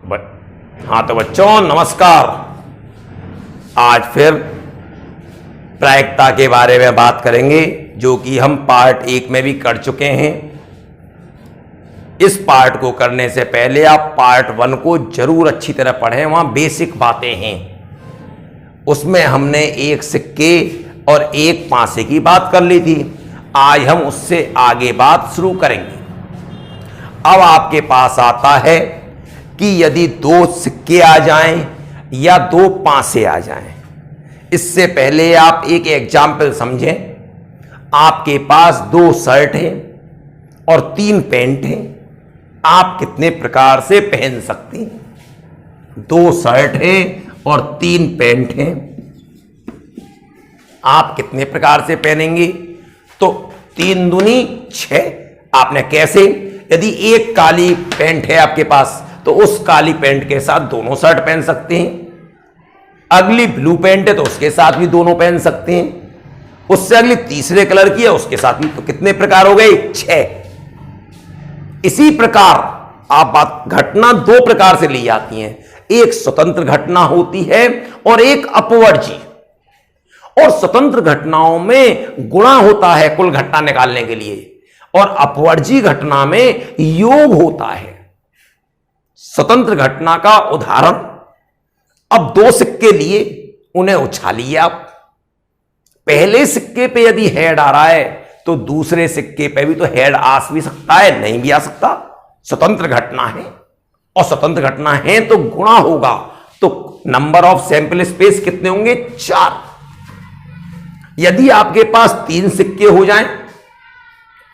हाँ तो बच्चों नमस्कार। आज फिर प्रायिकता के बारे में बात करेंगे जो कि हम पार्ट 1 में भी कर चुके हैं। इस पार्ट को करने से पहले आप पार्ट 1 को जरूर अच्छी तरह पढ़ें, वहां बेसिक बातें हैं। उसमें हमने एक सिक्के और एक पासे की बात कर ली थी। आज हम उससे आगे बात शुरू करेंगे। अब आपके पास आता है कि यदि 2 सिक्के आ जाएं या 2 पासे आ जाएं। इससे पहले आप एक एग्जाम्पल समझें। आपके पास 2 शर्ट हैं और 3 पैंट हैं। आप कितने प्रकार से पहन सकते हैं? 2 शर्ट हैं और 3 पैंट हैं। आप कितने प्रकार से पहनेंगे? तो 3 दूनी 6। आपने कैसे? यदि एक काली पैंट है आपके पास तो उस काली पैंट के साथ दोनों शर्ट पहन सकते हैं। अगली ब्लू पैंट है तो उसके साथ भी दोनों पहन सकते हैं। उससे अगली तीसरे कलर की है उसके साथ भी। तो कितने प्रकार हो गए? 6। इसी प्रकार आप बात घटना 2 प्रकार से ली जाती हैं। एक स्वतंत्र घटना होती है और एक अपवर्जी। और स्वतंत्र घटनाओं में गुणा होता है कुल घटना निकालने के लिए, और अपवर्जी घटना में योग होता है। स्वतंत्र घटना का उदाहरण, अब 2 सिक्के लिए, उन्हें उछालिए आप। पहले सिक्के पे यदि हेड आ रहा है तो दूसरे सिक्के पे भी तो हेड आ भी सकता है, नहीं भी आ सकता। स्वतंत्र घटना है और स्वतंत्र घटना है तो गुणा होगा। तो नंबर ऑफ सैंपल स्पेस कितने होंगे? 4। यदि आपके पास 3 सिक्के हो जाएं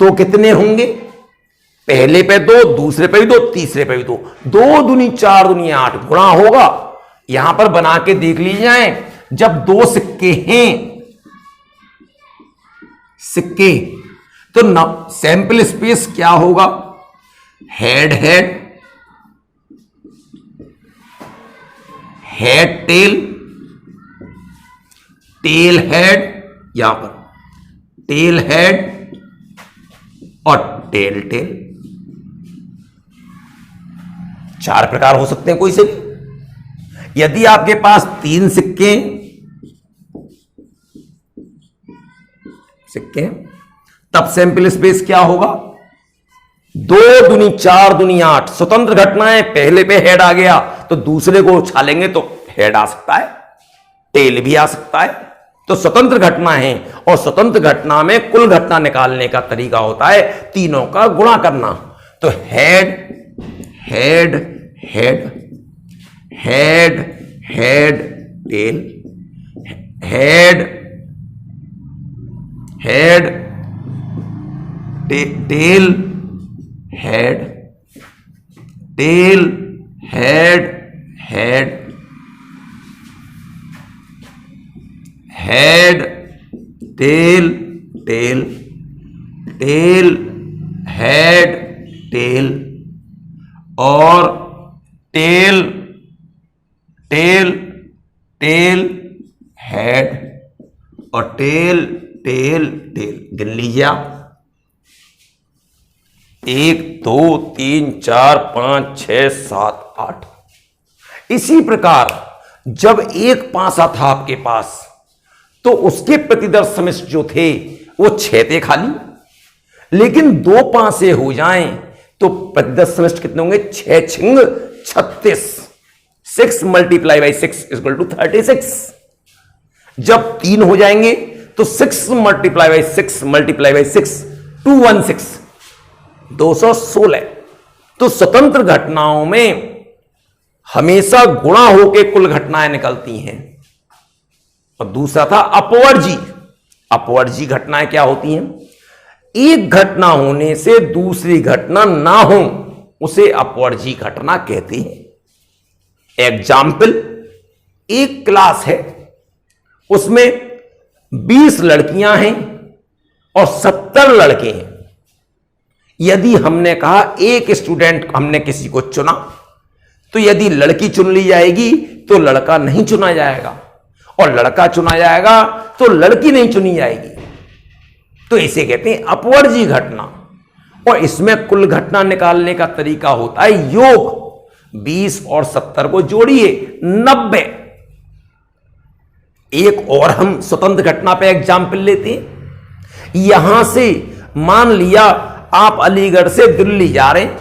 तो कितने होंगे? पहले पे 2, दूसरे पे भी 2, तीसरे पे भी 2। 2 दूनी 4 दूनी 8 गुणा होगा। यहां पर बना के देख लीजिए। जब 2 सिक्के हैं तो सैंपल स्पेस क्या होगा? Head head, head tail, tail head, यहां पर टेल हेड और टेल टेल। 4 प्रकार हो सकते हैं कोई से भी। यदि आपके पास 3 सिक्के तब सैंपल स्पेस क्या होगा? 2 दूनी 4 दूनी 8। स्वतंत्र घटनाएं, पहले पे हेड आ गया तो दूसरे को उछालेंगे तो हेड आ सकता है, टेल भी आ सकता है। तो स्वतंत्र घटना है और स्वतंत्र घटना में कुल घटना निकालने का तरीका होता है तीनों का गुणा करना। तो head head head, head head tail, head head tail, head tail, head head, head tail tail, tail head tail, और टेल टेल टेल हेड, और टेल टेल टेल। गिन लीजिए आप। 1 2 3 4 5 6 7 8। इसी प्रकार जब एक पासा था आपके पास तो उसके प्रतिदर्श समिष्ट जो थे वो 6 थे खाली। लेकिन 2 पासे हो जाएं तो प्रतिदर्श समिष्ट कितने होंगे? 6 छिंग 36। 6 मल्टीप्लाई बाई 6 इक्वल टू 36। जब 3 हो जाएंगे तो 6 मल्टीप्लाई बाई 6 मल्टीप्लाई बाई 6 216, 216। तो स्वतंत्र घटनाओं में हमेशा गुणा होकर कुल घटनाएं निकलती हैं। और दूसरा था अपवर्जी। अपवर्जी घटनाएं क्या होती हैं? एक घटना होने से दूसरी घटना ना हो उसे अपवर्जी घटना कहते हैं। एग्जाम्पल, एक क्लास है, उसमें 20 लड़कियां हैं और 70 लड़के हैं। यदि हमने कहा एक स्टूडेंट, हमने किसी को चुना, तो यदि लड़की चुन ली जाएगी तो लड़का नहीं चुना जाएगा, और लड़का चुना जाएगा तो लड़की नहीं चुनी जाएगी। तो इसे कहते हैं अपवर्जी घटना। और इसमें कुल घटना निकालने का तरीका होता है योग। 20 और 70 को जोड़िए 90। एक और हम स्वतंत्र घटना पे एग्जाम्पल लेते हैं। यहां से मान लिया आप अलीगढ़ से दिल्ली जा रहे हैं,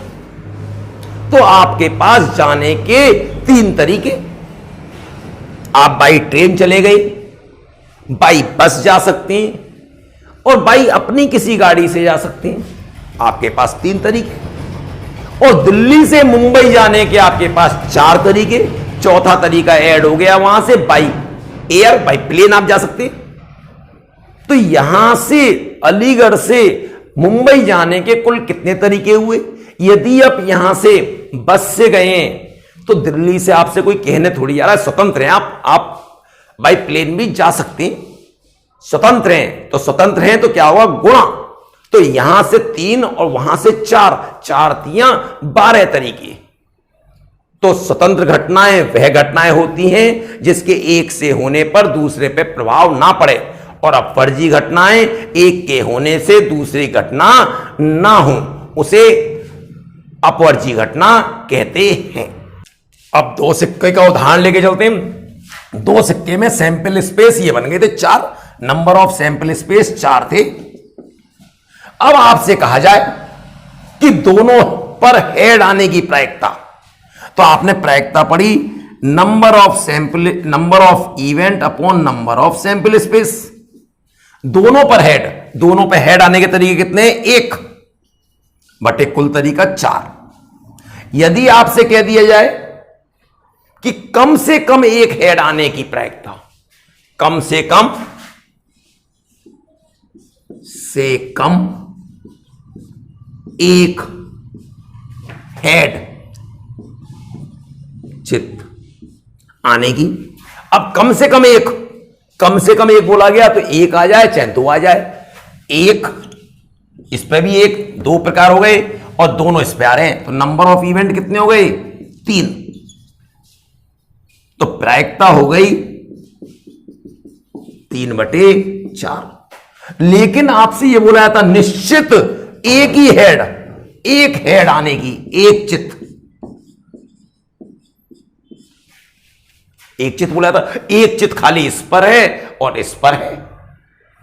तो आपके पास जाने के 3 तरीके। आप बाई ट्रेन चले गए, बाई बस जा सकते हैं, और बाई अपनी किसी गाड़ी से जा सकते हैं। आपके पास 3 तरीके। और दिल्ली से मुंबई जाने के आपके पास 4 तरीके। चौथा तरीका ऐड हो गया वहां से बाई एयर, बाई प्लेन आप जा सकते हैं। तो यहां से अलीगढ़ से मुंबई जाने के कुल कितने तरीके हुए? यदि आप यहां से बस से गए हैं तो दिल्ली से आपसे कोई कहने थोड़ी आ रहा है स्वतंत्र हैं आप बाई प्लेन भी जा सकते हैं, स्वतंत्र हैं। तो स्वतंत्र हैं तो क्या हुआ? गुणा। तो यहां से 3 और वहां से 4, 4 तियां 12 तरीके। तो स्वतंत्र घटनाएं वह घटनाएं होती हैं जिसके एक से होने पर दूसरे पे प्रभाव ना पड़े, और अपवर्जी घटनाएं एक के होने से दूसरी घटना ना हो, उसे अपवर्जी घटना कहते हैं। अब 2 सिक्के का उदाहरण लेके चलते हैं। 2 सिक्के में सैंपल स्पेस ये बन गए थे 4, नंबर ऑफ सैंपल स्पेस 4 थे। अब आपसे कहा जाए कि दोनों पर हेड आने की प्रायिकता, तो आपने प्रायिकता पढ़ी number of event upon number of sample space. दोनों पर हेड आने के तरीके कितने? 1 बटे कुल तरीका 4। यदि आपसे कह दिया जाए कि कम से कम एक हेड आने की प्रायिकता, कम से कम एक हेड चित्त आने की। अब कम से कम एक बोला गया तो 1 आ जाए चाहे 2 आ जाए। 1 इस पे भी 1, 2 प्रकार हो गए, और दोनों इस पे आ रहे हैं, तो नंबर ऑफ इवेंट कितने हो गए? 3। तो प्रायिकता हो गई 3/4। लेकिन आपसे यह बोला जाता निश्चित एक हेड आने की, एक चित्त बोला था। एक चित्त खाली इस पर है और इस पर है,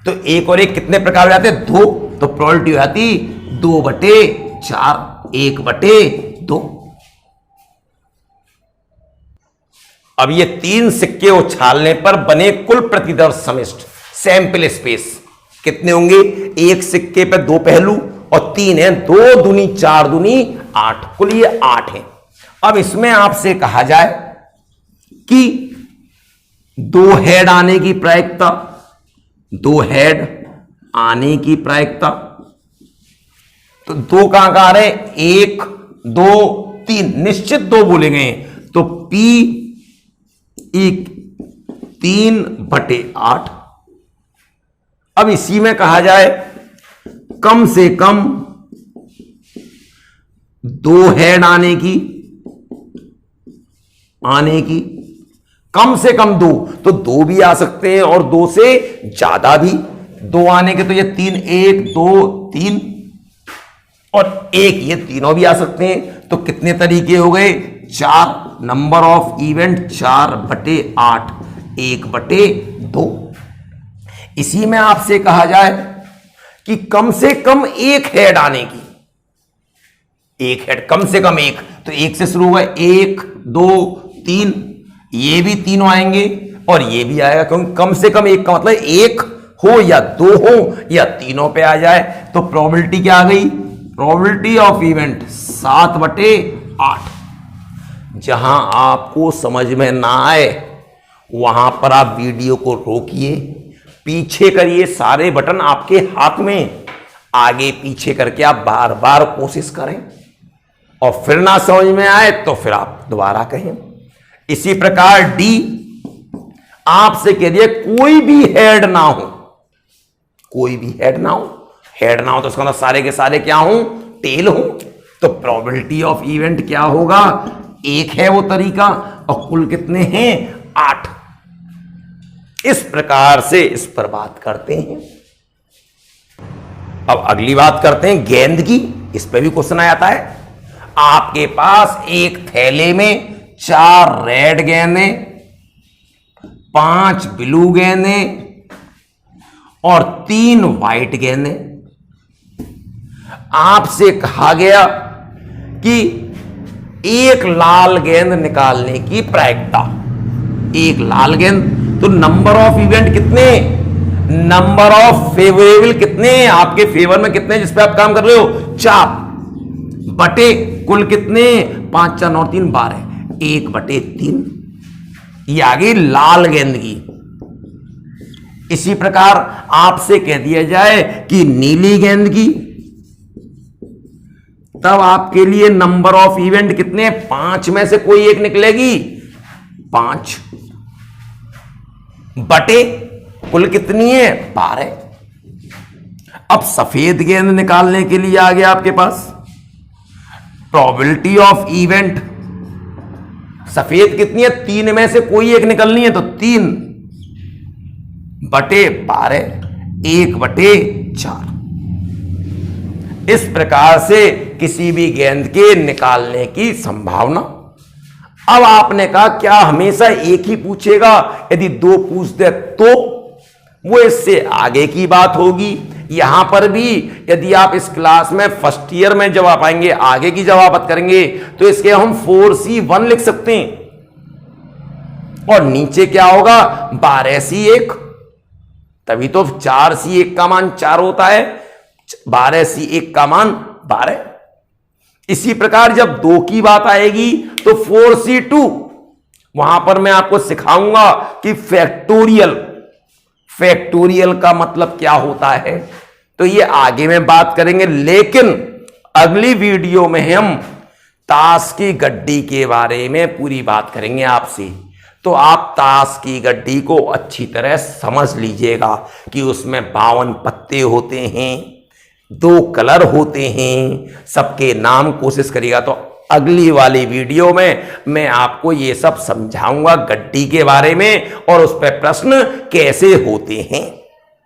तो 1 और 1 कितने प्रकार हो जाते? 2। तो प्रोबेबिलिटी हो जाती 2/4, 1/2। अब ये 3 सिक्के उछालने पर बने कुल प्रतिदर्श समिष्ट सैंपल स्पेस कितने होंगे? 1 सिक्के पे 2 पहलू और 3 है, 2 दूनी 4 दूनी 8, कुल ये 8 है। अब इसमें आपसे कहा जाए कि 2 हेड आने की प्रायिकता, 2 हेड आने की प्रायिकता, तो 2 कहां आ रहे? 1, 2, 3, निश्चित 2 बोले गए, तो P 3/8। अब इसी में कहा जाए कम से कम 2 हेड आने की, कम से कम 2, तो 2 भी आ सकते हैं और 2 से ज्यादा भी। 2 आने के तो ये 3, 1, 2, 3 और 1, ये तीनों भी आ सकते हैं। तो कितने तरीके हो गए? 4। Number of event 4/8, 1/2। इसी में आपसे कहा जाए कि कम से कम एक हेड आने की, एक हेड कम से कम 1, तो 1 से शुरू होगा, 1, 2, 3, ये भी तीनों आएंगे और ये भी आएगा, क्योंकि कम से कम 1 का मतलब 1 हो या 2 हो या तीनों पे आ जाए। तो प्रोबेबिलिटी क्या आ गई? Probability of event 7/8। जहां आपको समझ में ना आए वहां पर आप वीडियो को रोकिए, पीछे करिए, सारे बटन आपके हाथ में, आगे पीछे करके आप बार बार कोशिश करें, और फिर ना समझ में आए तो फिर आप दोबारा कहें। इसी प्रकार डी आपसे कह दिया कोई भी हेड ना हो, कोई भी हेड ना हो, हेड ना हो तो उसका मतलब सारे के सारे क्या हो? टेल हो। तो प्रोबेबिलिटी ऑफ इवेंट क्या होगा? 1 है वो तरीका, और कुल कितने हैं? 8। इस प्रकार से इस पर बात करते हैं। अब अगली बात करते हैं गेंद की। इस पर भी क्वेश्चन आ जाता है। आपके पास एक थैले में 4 रेड गेंदें, 5 ब्लू गेंदें और 3 व्हाइट गेंदें। आपसे कहा गया कि एक लाल गेंद निकालने की प्रायिकता, एक लाल गेंद, तो नंबर ऑफ इवेंट कितने, नंबर ऑफ फेवरेबल कितने, आपके फेवर में कितने जिस पे आप काम कर रहे हो, 4 बटे कुल कितने, 5 4 9 3 12, 1/3 ये आ गई लाल गेंद की। इसी प्रकार आपसे कह दिया जाए कि नीली गेंद की, तब आपके लिए नंबर ऑफ इवेंट कितने, 5 में से कोई एक निकलेगी, 5 बटे कुल कितनी है, 12। अब सफेद गेंद निकालने के लिए आ गया आपके पास प्रोबेबिलिटी ऑफ इवेंट, सफेद कितनी है, 3 में से कोई एक निकलनी है, तो 3 बटे 12, 1/4। इस प्रकार से किसी भी गेंद के निकालने की संभावना। अब आपने कहा क्या हमेशा एक ही पूछेगा, यदि 2 पूछ दे तो वो इससे आगे की बात होगी। यहां पर भी यदि आप इस क्लास में फर्स्ट ईयर में जब आप आएंगे आगे की जब बात करेंगे तो इसके हम 4C1 लिख सकते हैं, और नीचे क्या होगा, 12C1, तभी तो 4C1 का मान 4 होता है, 12C1 का मान 12। इसी प्रकार जब 2 की बात आएगी तो 4C2, वहां पर मैं आपको सिखाऊंगा कि फैक्टोरियल का मतलब क्या होता है, तो ये आगे में बात करेंगे। लेकिन अगली वीडियो में हम ताश की गड्डी के बारे में पूरी बात करेंगे आपसे, तो आप ताश की गड्डी को अच्छी तरह समझ लीजिएगा कि उसमें 52 पत्ते होते हैं, 2 कलर होते हैं, सबके नाम कोशिश करिएगा। तो अगली वाली वीडियो में मैं आपको ये सब समझाऊंगा गड्डी के बारे में और उस पर प्रश्न कैसे होते हैं।